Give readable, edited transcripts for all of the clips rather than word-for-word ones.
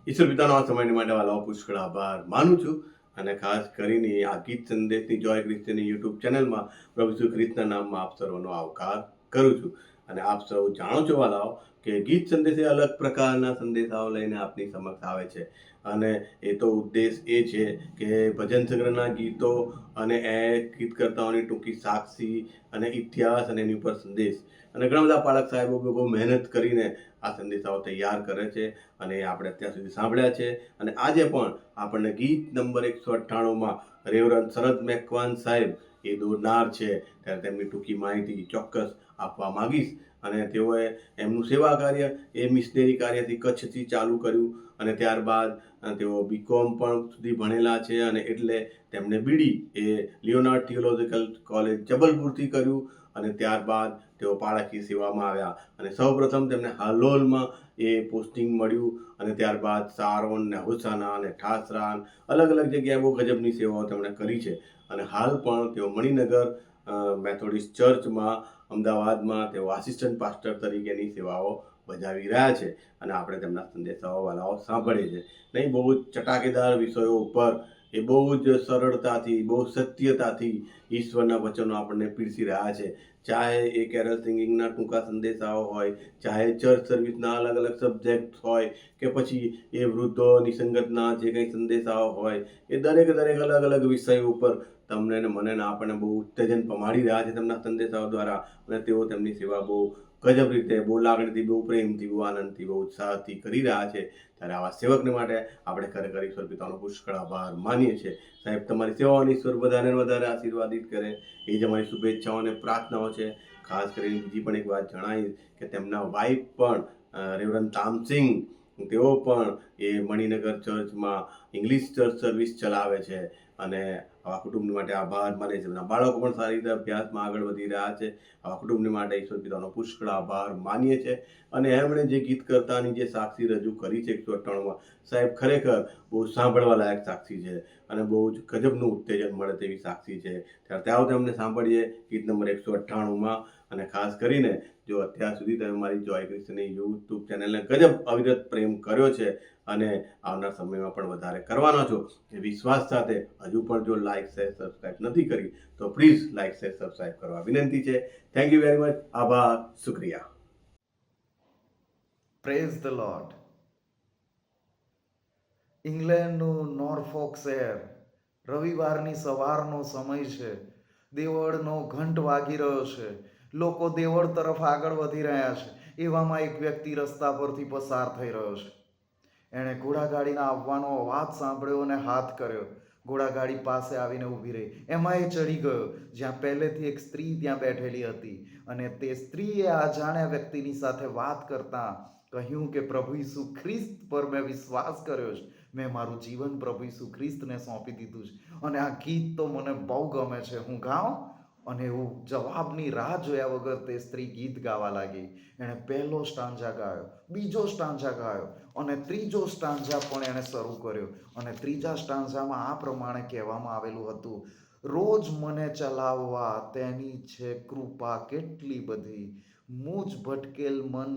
ઈશ્વર પિતાનો આ સમય માટે વાલાઓ પુષ્કળ આભાર માનું છું. અને ખાસ કરીને આ ગીત સંદેશની જોય ક્રિશ્ચનની યુટ્યુબ ચેનલમાં પ્રભુ શ્રી ખ્રિસ્તના નામમાં આપ સર્વનો આવકાર કરું છું. અને આપ સૌ જાણો છો વાલાઓ કે ગીત સંદેશ એ અલગ પ્રકારના સંદેશાઓ લઈને આપની સમક્ષ આવે છે. અને એ તો ઉદ્દેશ એ છે કે ભજન સંગ્રહના ગીતો અને એ ગીતકર્તાઓની ટૂંકી સાક્ષી અને ઇતિહાસ અને એની ઉપર સંદેશ અને ઘણા બધા પાલક સાહેબો બહુ મહેનત કરીને આ સંદેશાઓ તૈયાર કરે છે અને આપણે અત્યાર સુધી સાંભળ્યા છે. અને આજે પણ આપણને ગીત નંબર 198માં રેવરન શરદ મેકવાન સાહેબ એ દોરનાર છે ત્યારે તેમની ટૂંકી માહિતી ચોક્કસ આપવા માંગીશ. અને તેઓએ એમનું સેવા કાર્ય એ મિશનરી કાર્યથી કચ્છથી ચાલુ કર્યું અને ત્યારબાદ તેઓ બીકોમ પણ સુધી ભણેલા છે અને એટલે તેમને બીડી એ લિયોનાર્ડ થિયોલોજીકલ કોલેજ જબલપુરથી કર્યું અને ત્યારબાદ તેઓ પાળકીય સેવામાં આવ્યા અને સૌપ્રથમ તેમને હાલોલમાં એ પોસ્ટિંગ મળ્યું અને ત્યારબાદ સારોન ને હુસાના અને ઠાસરા અલગ અલગ જગ્યાએ બહુ ગજબની સેવાઓ તેમણે કરી છે. અને હાલ પણ તેઓ મણિનગર મેથોડિસ્ટ ચર્ચમાં અમદાવાદમાં તેઓ આસિસ્ટન્ટ પાસ્ટર તરીકેની સેવાઓ બજાવી રહ્યા છે અને આપણે તેમના સંદેશાઓ વાલાઓ સાંભળીએ છીએ. નહીં, બહુ જ ચટાકેદાર વિષયો ઉપર એ બહુ જ સરળતાથી બહુ સત્યતાથી ઈશ્વરના વચનો આપણને પીરસી રહ્યા છે. ચાહે એ કેરલ સિંગિંગના ટૂંકા સંદેશાઓ હોય, ચાહે ચર્ચ સર્વિસના અલગ અલગ સબ્જેક્ટ હોય કે પછી એ વૃદ્ધો નિસંગતના જે કંઈ સંદેશાઓ હોય, એ દરેક અલગ અલગ વિષય ઉપર તમને ને મને ને આપણને બહુ ઉત્તેજન પમાડી રહ્યા છે તેમના સંદેશાઓ દ્વારા. અને તેઓ તેમની સેવા બહુ ગજબ રીતે, બહુ લાગણીથી, બહુ પ્રેમથી, બહુ આનંદથી, બહુ ઉત્સાહથી કરી રહ્યા છે. ત્યારે આવા સેવકને માટે આપણે ખરેખર ઈશ્વર પિતાનો પુષ્કળ આભાર માનીએ છીએ. સાહેબ, તમારી સેવાઓની ઈશ્વર વધારે ને વધારે આશીર્વાદિત કરે એ જ અમારી શુભેચ્છાઓ અને પ્રાર્થનાઓ છે. ખાસ કરીને બીજી પણ એક વાત જણાવીશ કે તેમના વાઇફ પણ રેવરન તામસિંગ, તેઓ પણ એ મણિનગર ચર્ચમાં ઇંગ્લિશ ચર્ચ સર્વિસ ચલાવે છે અને આવા કુટુંબની માટે આભાર માને છે. એમના બાળકો પણ સારી રીતે અભ્યાસમાં આગળ વધી રહ્યા છે. આવા કુટુંબની માટે ઈશ્વર પિતાનો પુષ્કળ આભાર માનીએ છીએ. અને એમણે જે ગીતકર્તાની જે સાક્ષી રજૂ કરી છે 198માં, સાહેબ ખરેખર બહુ સાંભળવા લાયક સાક્ષી છે અને બહુ જ ગજબનું ઉત્તેજન મળે તેવી સાક્ષી છે. ત્યારે ત્યાં તેમને સાંભળીએ ગીત નંબર 198માં. અને ખાસ કરીને જો અત્યાર સુધી તમે મારી જોય ક્રિશ્ચનની યુટ્યુબ ચેનલને ગજબ અવિરત પ્રેમ કર્યો છે અને આવનાર સમયમાં પણ વધારે કરવાનો છો એ વિશ્વાસ સાથે હજુ પણ જો લાઇક શેર સબસ્ક્રાઇબ નથી કરી તો પ્લીઝ લાઇક શેર સબસ્ક્રાઇબ કરવા વિનંતી છે. Thank you very much. આભાર, શુક્રિયા. Praise the lord. ઇંગ્લેન્ડનું નોરફોક શહેર, રવિવારની સવારનો સમય છે. દેવળનો ઘંટ વાગી રહ્યો છે. લોકો દેવળ તરફ આગળ વધી રહ્યા છે. એવામાં એક વ્યક્તિ રસ્તા પરથી પસાર થઈ રહ્યો છે. એણે ઘોડાગાડીના આવવાનો અવાજ સાંભળ્યો અને હાથ કર્યો. ઘોડાગાડી પાસે આવીને ઊભી રહી. એમાં એ ચડી ગયો જ્યાં પહેલેથી એક સ્ત્રી ત્યાં બેઠેલી હતી અને તે સ્ત્રીએ અજાણ્યા વ્યક્તિની સાથે વાત કરતા કહ્યું કે પ્રભુ ઈસુ ખ્રિસ્ત પર મેં વિશ્વાસ કર્યો છે. મેં મારું જીવન પ્રભુ ઈસુ ખ્રિસ્તને સોંપી દીધું છે અને આ ગીત તો મને બહુ ગમે છે, હું ગાઉં? અને એવું જવાબની રાહ જોયા વગર તે સ્ત્રી ગીત ગાવા લાગી. એણે પહેલો સ્ટાન્જા ગાયો, બીજો સ્ટાન્જા ગાયો અને ત્રીજો સ્ટાન્જા પણ એણે શરૂ કર્યો. અને ત્રીજા સ્ટાન્જામાં આ પ્રમાણે કહેવામાં આવેલું હતું: રોજ મને ચલાવવા તેની છે કૃપા કેટલી બધી, મુજ ભટકેલ મન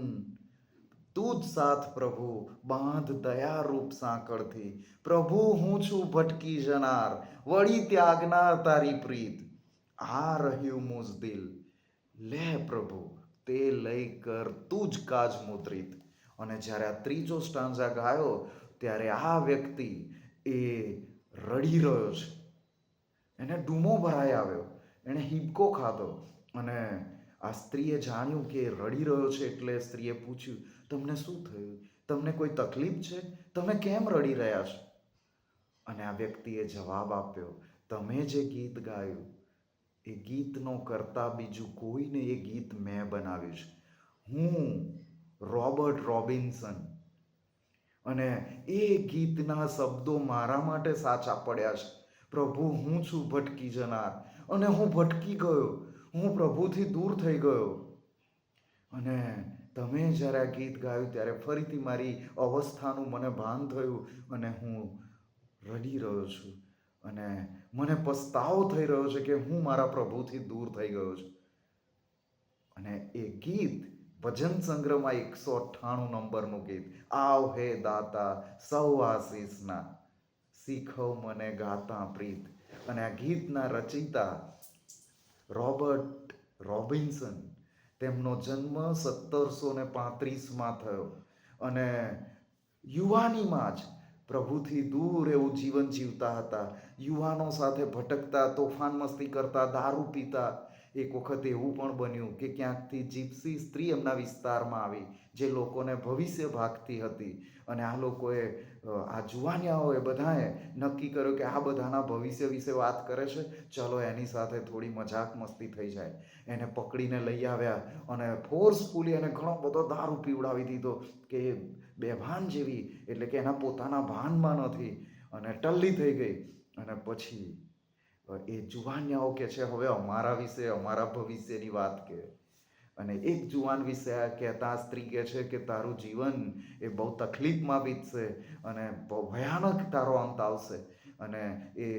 તું જ સાથ પ્રભુ, બાંધ દયારૂપ સાંકળથી. પ્રભુ હું છું ભટકી જનાર, વળી ત્યાગનાર તારી પ્રીત. આ રહ્યું મુજ દિલ, લે પ્રભુ તે લઈ કર તું જ કાજ મુદ્રિત. અને જ્યારે આ ત્રીજો સ્ટાન્ઝા ગાયો ત્યારે આ વ્યક્તિ એ રડી રહ્યો છે. એને ડૂમો ભરાઈ આવ્યો, એણે હિબકો ખાધો. અને આ સ્ત્રીએ જાણ્યું કે રડી રહ્યો છે એટલે સ્ત્રીએ પૂછ્યું, તમને શું થયું? તમને કોઈ તકલીફ છે? તમે કેમ રડી રહ્યા છો? અને આ વ્યક્તિએ જવાબ આપ્યો, તમે જે ગીત ગાયું એ ગીતનો કરતા બીજું કોઈને એ ગીત મેં બનાવ્યું છે. હું રોબર્ટ રોબિન્સન. અને એ ગીતના શબ્દો મારા માટે સાચા પડ્યા છે. પ્રભુ હું છું ભટકી જનાર અને હું ભટકી ગયો, હું પ્રભુથી દૂર થઈ ગયો. અને તમે જ્યારે આ ગીત ગાયું ત્યારે ફરીથી મારી અવસ્થાનું મને ભાન થયું અને હું રડી રહ્યો છું અને મને પસ્તાવો થઈ રહ્યો છે કે હું મારા પ્રભુથી દૂર થઈ ગયો છું. અને એ ગીત ભજન સંગ્રહમાં 198 નંબરનું ગીત, આવ હે દાતા સૌ આશીષના, શીખવ મને ગાતા પ્રીત. અને આ ગીતના રચયિતા રોબર્ટ રોબિન્સન, તેમનો જન્મ 1735માં થયો અને યુવાનીમાં જ પ્રભુથી દૂર એવું જીવન જીવતા હતા. યુવાનો સાથે ભટકતા, તોફાન મસ્તી કરતા, દારૂ પીતા. એક વખત એવું પણ બન્યું કે ક્યાંકથી જીપ્સી સ્ત્રી એમના વિસ્તારમાં આવી, જે લોકોને ભવિષ્ય ભાગતી હતી. અને આ લોકોએ, આ જુવાનિયાઓએ બધાએ નક્કી કર્યું કે આ બધાના ભવિષ્ય વિશે વાત કરે છે, ચલો એની સાથે થોડી મજાક મસ્તી થઈ જાય. એને પકડીને લઈ આવ્યા અને ફોર્સફુલી એને ઘણો બધો દારૂ પીવડાવી દીધો કે બેભાન જેવી, એટલે કે એના પોતાના ભાનમાં નથી અને ટલ્લી થઈ ગઈ. અને પછી એ જુવાનિયાઓ કે છે, હવે અમારા વિશે, અમારા ભવિષ્યની વાત કે. અને એક જુવાન વિશે કહેતા સ્ત્રી કહે છે કે તારું જીવન એ બહુ તકલીફમાં વીતશે અને બહુ ભયાનક તારો અંત આવશે. અને એ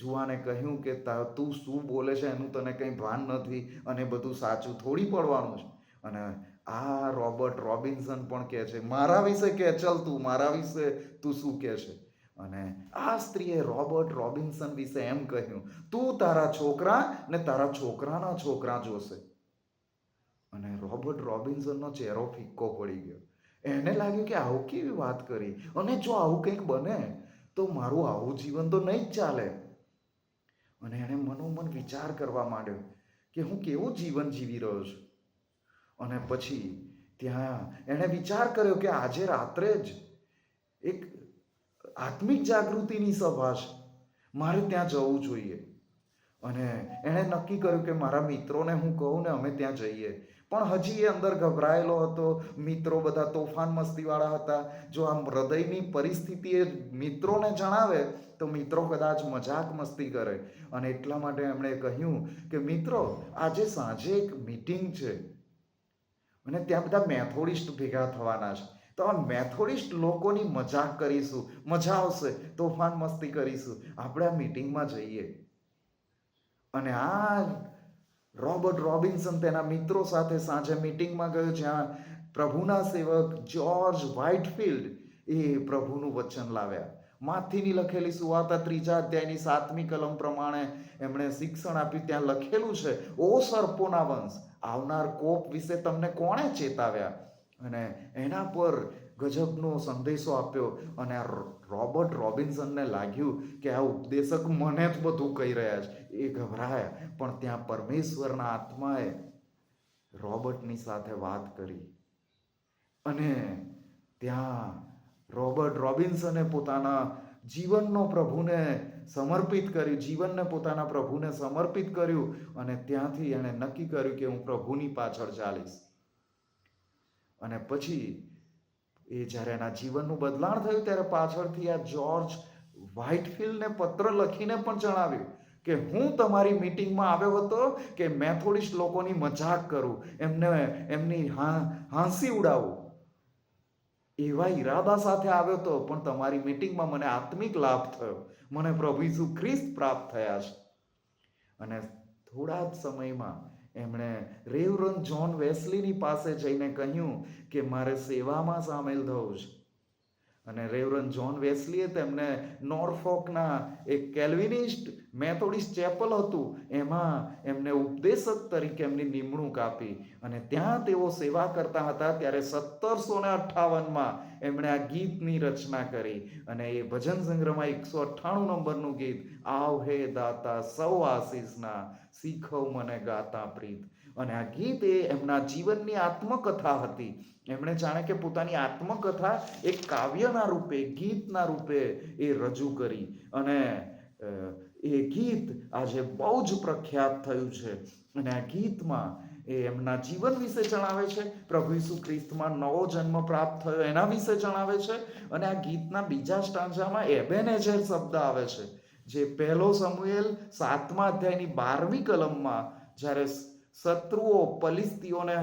જુવાને કહ્યું કે તું શું બોલે છે એનું તને કંઈ ભાન નથી અને બધું સાચું થોડી પડવાનું છે. અને આ રોબર્ટ રોબિન્સન પણ કહે છે, મારા વિશે કહે, ચલ તું મારા વિશે તું શું કહે છે. અને આ સ્ત્રીએ રોબર્ટ રોબિન્સન વિશે એમ કહ્યું, તું તારા છોકરા ને તારા છોકરાના છોકરા જોશે. અને રોબર્ટ રોબિન્સનનો ચહેરો ફિક્કો પડી ગયો. એને લાગ્યું કે આવું કેવી વાત કરી, અને જો આવું કંઈક બને તો મારું આવું જીવન તો નહીં જ ચાલે. અને એણે મનોમન વિચાર કરવા માંડ્યો કે હું કેવું જીવન જીવી રહ્યો છું. અને પછી ત્યાં એણે વિચાર કર્યો કે આજે રાત્રે જ એક આત્મિક જાગૃતિની સભા છે, મારે ત્યાં જવું જોઈએ. અને એણે નક્કી કર્યું કે મારા મિત્રોને હું કહું ને અમે ત્યાં જઈએ. પણ હજી એ અંદર ગભરાયેલો હતો. મિત્રો બધા તોફાન મસ્તીવાળા હતા. જો આમ હૃદયની પરિસ્થિતિ એ મિત્રોને જણાવે તો મિત્રો કદાચ મજાક મસ્તી કરે. અને એટલા માટે એમણે કહ્યું કે મિત્રો, આજે સાંજે એક મીટિંગ છે અને ત્યાં બધા મેથોડિસ્ટ ભેગા થવાના છે. તો આ મેથોડિસ્ટ લોકોની મજાક કરીશું, મજા આવશે, તોફાન મસ્તી કરીશું, આપણે આ મીટિંગમાં જઈએ. અને આ રોબર્ટ રોબિન્સન તેના મિત્રો સાથે સાંજે મીટિંગમાં ગયો, જ્યાં પ્રભુના સેવક જ્યોર્જ વ્હાઇટફિલ્ડ એ પ્રભુનું વચન લાવ્યા. માથીની લખેલી સુવાર્તા 3 અધ્યાયની 7મી કલમ પ્રમાણે એમણે શિક્ષણ આપ્યું. ત્યાં લખેલું છે, ઓ સર્પોના વંશ, આવનાર કોપ વિશે તમને કોણે ચેતાવ્યા? અને એના પર ગજબનો સંદેશો આપ્યો. અને આ રોબર્ટ રોબિન્સનને લાગ્યું કે આ ઉપદેશક મને જ બધું કહી રહ્યા છે. એ ગભરાયા. પણ ત્યાં પરમેશ્વરના આત્માએ રોબર્ટની સાથે વાત કરી. અને ત્યાં રોબર્ટ રોબિન્સને પોતાના જીવનનો પ્રભુને સમર્પિત કર્યું, જીવનને પોતાના પ્રભુને સમર્પિત કર્યું. અને ત્યાંથી એણે નક્કી કર્યું કે હું પ્રભુની પાછળ ચાલીશ. અને પછી એ જ્યારે એના જીવનનું બદલાણ થયું ત્યારે પાછળથી આ જ્યોર્જ વ્હાઇટફિલ્ડને પત્ર લખીને પણ જણાવ્યું કે હું તમારી મીટિંગમાં આવ્યો હતો કે મેથોડિસ્ટ લોકોની મજાક કરું, એમની હાંસી ઉડાવું. એવા ઈરાદા સાથે આવ્યો હતો, પણ તમારી મીટિંગમાં મને આત્મિક લાભ થયો, મને પ્રભુ ઈસુ ખ્રિસ્ત પ્રાપ્ત થયા છે. અને થોડા જ સમયમાં એમણે રેવરન જ્હોન વેસ્લીની પાસે જઈને કહ્યું કે મારે સેવામાં સામેલ થવું છે. અને રેવરન જ્હોન વેસ્લીએ તેમને નોરફોકના એક કેલ્વિનિસ્ટ મેથોડિસ્ટ ચેપલ હતું, એમાં એમને ઉપદેશક તરીકે એમની નિમણૂક આપી. અને ત્યાં તેઓ સેવા કરતા હતા. ત્યારે 1758માં એમણે આ ગીતની રચના કરી. અને એ ભજન સંગ્રહમાં 198 નંબરનું ગીત, આવ હે દાતા સૌ આશીષના, શીખવ મને ગાતા પ્રીત. અને આ ગીત એ એમના જીવનની આત્મકથા હતી. એમણે જાણે કે પોતાની આત્મકથા એક કાવ્યના રૂપે, ગીતના રૂપે એ રજૂ કરી. અને એ ગીત આજે બહુ જ પ્રખ્યાત થયું છે. અને આ ગીતમાં એ એમના જીવન વિશે જણાવે છે, પ્રભુ ઈસુ ખ્રિસ્તમાં નવો જન્મ પ્રાપ્ત થયો એના વિશે જણાવે છે. અને આ ગીતના બીજા સ્ટાન્જામાં એબેનેઝર શબ્દ આવે છે, જે 1 સમુએલ 7મા અધ્યાયની 12મી કલમમાં જ્યારે શત્રુઓ પલિસ્તીઓને,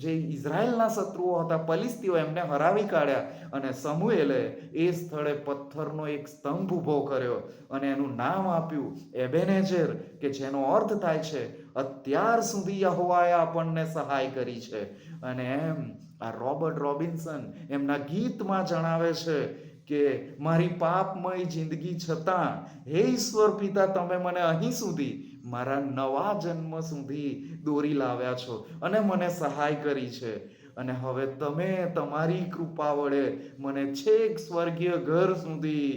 જે ઇઝરાયલના શત્રુઓ હતા પલિસ્તીઓ, એમને હરાવી કાઢ્યા. અને સમુએલે એ સ્થળે પથ્થરનો એક સ્તંભ ઊભો કર્યો અને એનું નામ આપ્યું એબેનેઝર, કે જેનો અર્થ થાય છે અત્યાર સુધી યહોવાએ આપણને સહાય કરી છે. અને એમ આ રોબર્ટ રોબિન્સન એમના ગીતમાં જણાવે છે કે મારી પાપમય જિંદગી છતાં હે ઈશ્વર પિતા, તમે મને અહીં સુધી મારા નવા જન્મ સુધી દોરી લાવ્યા છો અને મને સહાય કરી છે. અને હવે તમે તમારી કૃપા વડે મને છેક સ્વર્ગીય ઘર સુધી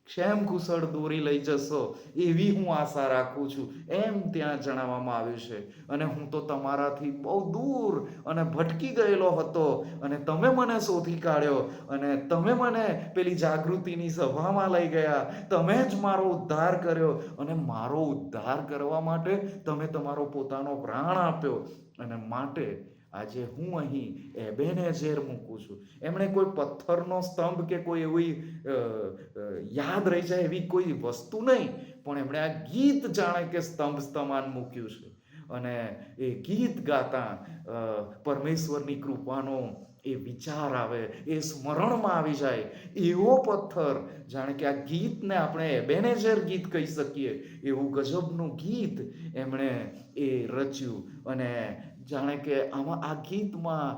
ક્ષેમ કુશળ દોરી લઈ જશો એવી હું આશા રાખું છું, એમ ત્યાં જણાવવામાં આવ્યું છે. અને હું તો તમારાથી બહુ દૂર અને ભટકી ગયેલો હતો અને તમે મને શોધી કાઢ્યો અને તમે મને પેલી જાગૃતિની સભામાં લઈ ગયા. તમે જ મારો ઉદ્ધાર કર્યો અને મારો ઉદ્ધાર કરવા માટે તમે તમારો પોતાનો પ્રાણ આપ્યો. અને માટે આજે હું અહીં એબેનેઝેર મૂકું છું. એમણે કોઈ પથ્થરનો સ્તંભ કે કોઈ એવી યાદ રહી જાય એવી કોઈ વસ્તુ નહીં, પણ એમણે આ ગીત જાણે કે સ્તંભ સમાન મૂક્યું છે. અને એ ગીત ગાતા પરમેશ્વરની કૃપાનો એ વિચાર આવે, એ સ્મરણમાં આવી જાય એવો પથ્થર, જાણે કે આ ગીતને આપણે એબેનેઝેર ગીત કહી શકીએ એવું ગજબનું ગીત એમણે એ રચ્યું. અને જાણે કે આમાં આ ગીતમાં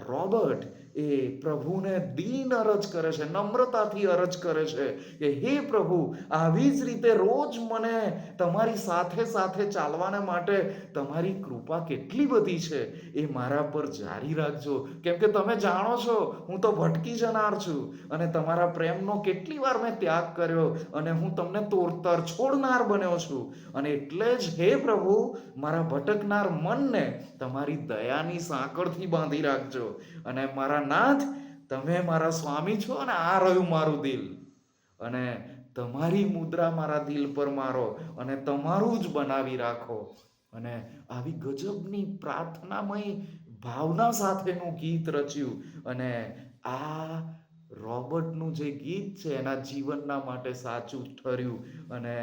રોબર્ટ એ પ્રભુને દીન અરજ કરે છે, નમ્રતાથી અરજ કરે છે કે હે પ્રભુ, આવી જ રીતે રોજ મને તમારી સાથે સાથે ચાલવાને માટે તમારી કૃપા કેટલી બધી છે એ મારા પર જારી રાખજો, કેમ કે તમે જાણો છો હું તો ભટકી જનાર છું અને તમારા પ્રેમનો કેટલી વાર મેં ત્યાગ કર્યો અને હું તમને તરછોડનાર બન્યો છું. અને એટલે જ હે પ્રભુ, મારા ભટકનાર મનને તમારી દયાની સાંકળથી બાંધી રાખજો. અને મારા નાથ, તમે મારા સ્વામી છો અને આ રહ્યું મારું દિલ. અને તમારી મુદ્રા મારા દિલ પર મારો અને તમારું જ બનાવી રાખો. અને આવી ગજબની પ્રાર્થનામય ભાવના સાથેનું ગીત રચ્યું. અને આ રોબર્ટનું જે ગીત છે એના જીવનના માટે સાચું ઠર્યું. અને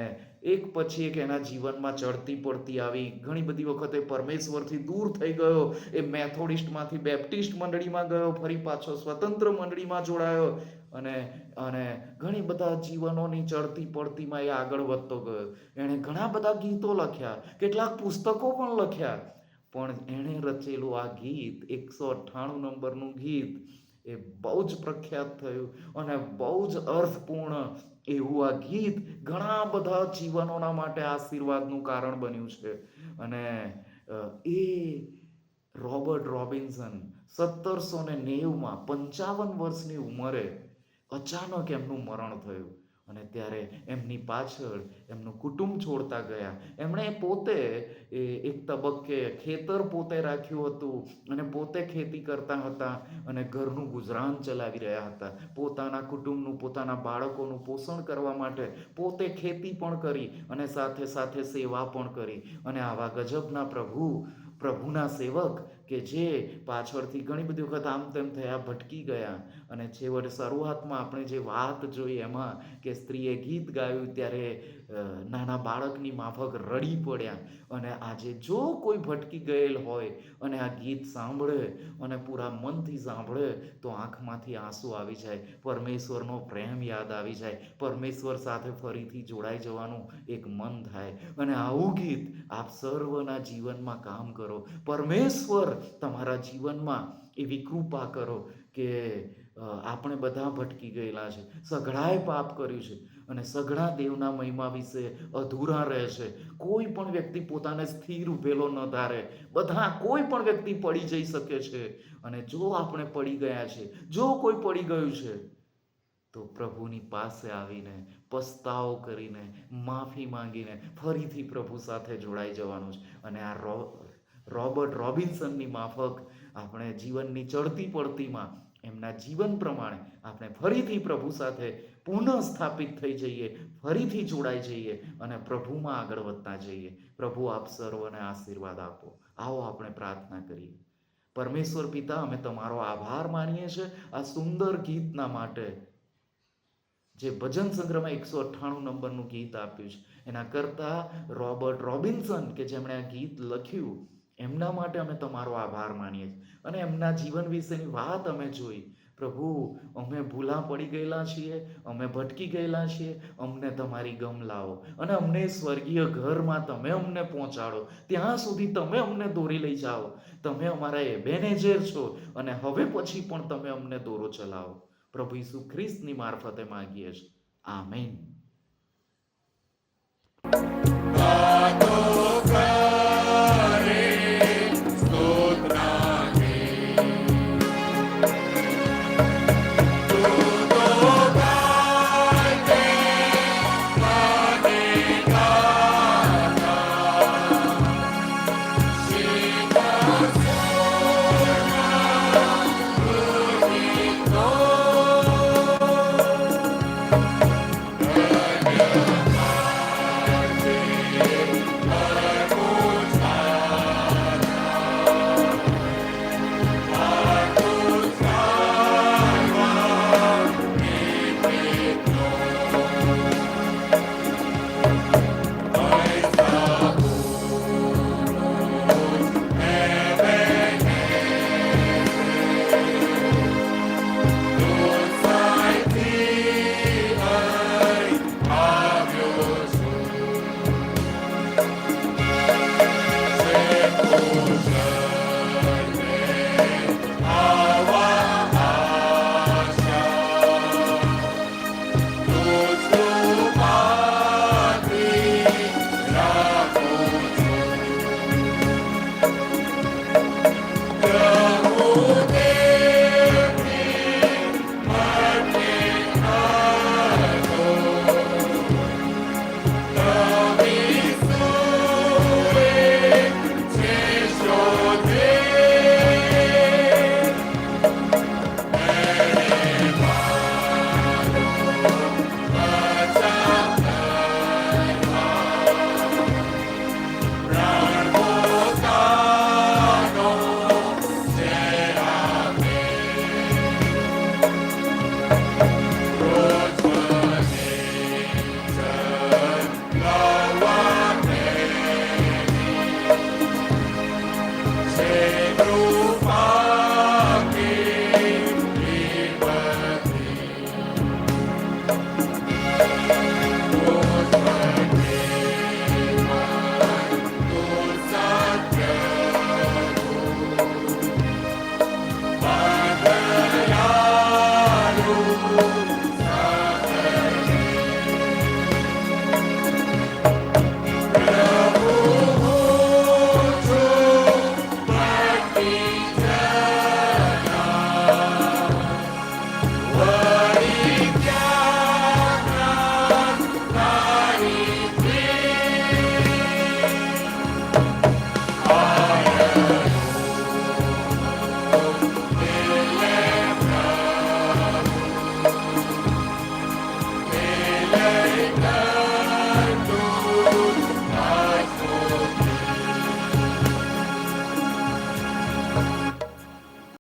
એક પછી એક એના જીવનમાં ચડતી પડતી આવી. ઘણી બધી વખતે પરમેશ્વરથી દૂર થઈ ગયો. એ મેથોડિસ્ટમાંથી બેપ્ટિસ્ટ મંડળીમાં ગયો, ફરી પાછો સ્વતંત્ર મંડળીમાં જોડાયો અને અને ઘણી બધા જીવનોની ચડતી પડતીમાં એ આગળ વધતો ગયો. એણે ઘણા બધા ગીતો લખ્યા, કેટલાક પુસ્તકો પણ લખ્યા, પણ એણે રચેલું આ ગીત 198 નંબરનું ગીત એ બહુ જ પ્રખ્યાત થયું અને બહુ જ અર્થપૂર્ણ એવું આ ગીત ઘણા બધા જીવનોના માટે આશીર્વાદનું કારણ બન્યું છે. અને એ રોબર્ટ રોબિન્સન 1790માં 55 વર્ષની ઉંમરે અચાનક એમનું મરણ થયું. અને ત્યારે એમની પાછળ એમનું કુટુંબ છોડતા ગયા. એમણે પોતે એક તબક્કે ખેતર પોતે રાખ્યું હતું અને પોતે ખેતી કરતા હતા અને ઘરનું ગુજરાન ચલાવી રહ્યા હતા. પોતાના કુટુંબનું, પોતાના બાળકોનું પોષણ કરવા માટે પોતે ખેતી પણ કરી અને સાથે સાથે સેવા પણ કરી. અને આવા ગજબના પ્રભુના સેવક કે જે પાછળથી ઘણી બધી વખત આમ તેમ થયા, ભટકી ગયા. અને છેવટે શરૂઆતમાં આપણે જે વાત જોઈ એમાં કે સ્ત્રીએ ગીત ગાયું ત્યારે નાના બાળકની માફક રડી પડ્યા. અને આજે જો કોઈ ભટકી ગયેલ હોય અને આ ગીત સાંભળે અને પૂરા મનથી સાંભળે તો આંખમાંથી આંસુ આવી જાય, પરમેશ્વરનો પ્રેમ યાદ આવી જાય, પરમેશ્વર સાથે ફરીથી જોડાઈ જવાનું એક મન થાય. અને આવું ગીત આપ સર્વના જીવનમાં કામ કરો. પરમેશ્વર તમારા જીવનમાં એવી કૃપા કરો કે આપણે બધા ભટકી ગયેલા છે, સઘળાએ પાપ કર્યું છે અને સઘળા દેવના મહિમા વિશે અધૂરા રહે છે. કોઈ પણ વ્યક્તિ પોતાને સ્થિર ઉભેલો ન ધારે. કોઈ પણ વ્યક્તિ પડી જઈ શકે છે. અને જો આપણે પડી ગયા છે, જો કોઈ પડી ગયું છે, તો પ્રભુની પાસે આવીને પસ્તાવો કરીને માફી માંગીને ફરીથી પ્રભુ સાથે જોડાઈ જવાનું છે. અને આ રોબર્ટ રોબિન્સનની માફક આપણે જીવનની ચડતી પડતીમાં એમના જીવન પ્રમાણે આપણે ફરીથી પ્રભુ સાથે પુનઃ સ્થાપિત થઈ જઈએ, ફરીથી જોડાઈ જઈએ અને પ્રભુમાં આગળ વધતા જઈએ. પ્રભુ આપ સર્વને આશીર્વાદ આપો. આવો આપણે પ્રાર્થના કરીએ. પરમેશ્વર પિતા, અમે તમારો આભાર માનીએ છીએ આ સુંદર ગીતના માટે, જે ભજન સંગ્રહમાં 198 નંબરનું ગીત આપ્યું છે. એના કરતા રોબર્ટ રોબિન્સન કે જેમણે આ ગીત લખ્યું એમના માટે અમે તમારો આભાર માનીએ છીએ. અને એમના જીવન વિશેની વાત અમે જોઈ. પ્રભુ, અમે ભૂલા પડી ગયેલા છીએ, અમે ભટકી ગયેલા છીએ, અમને તમારી ગમ લાવો અને અમને સ્વર્ગીય ઘરમાં તમે અમને પહોંચાડો. ત્યાં સુધી તમે અમને દોરી લઈ જાઓ. તમે અમારા એબેનેઝર છો અને હવે પછી પણ તમે અમને દોરો ચલાવો. પ્રભુ ઈસુ ખ્રિસ્તની મારફતે માંગીએ છીએ. આમેન. Lord.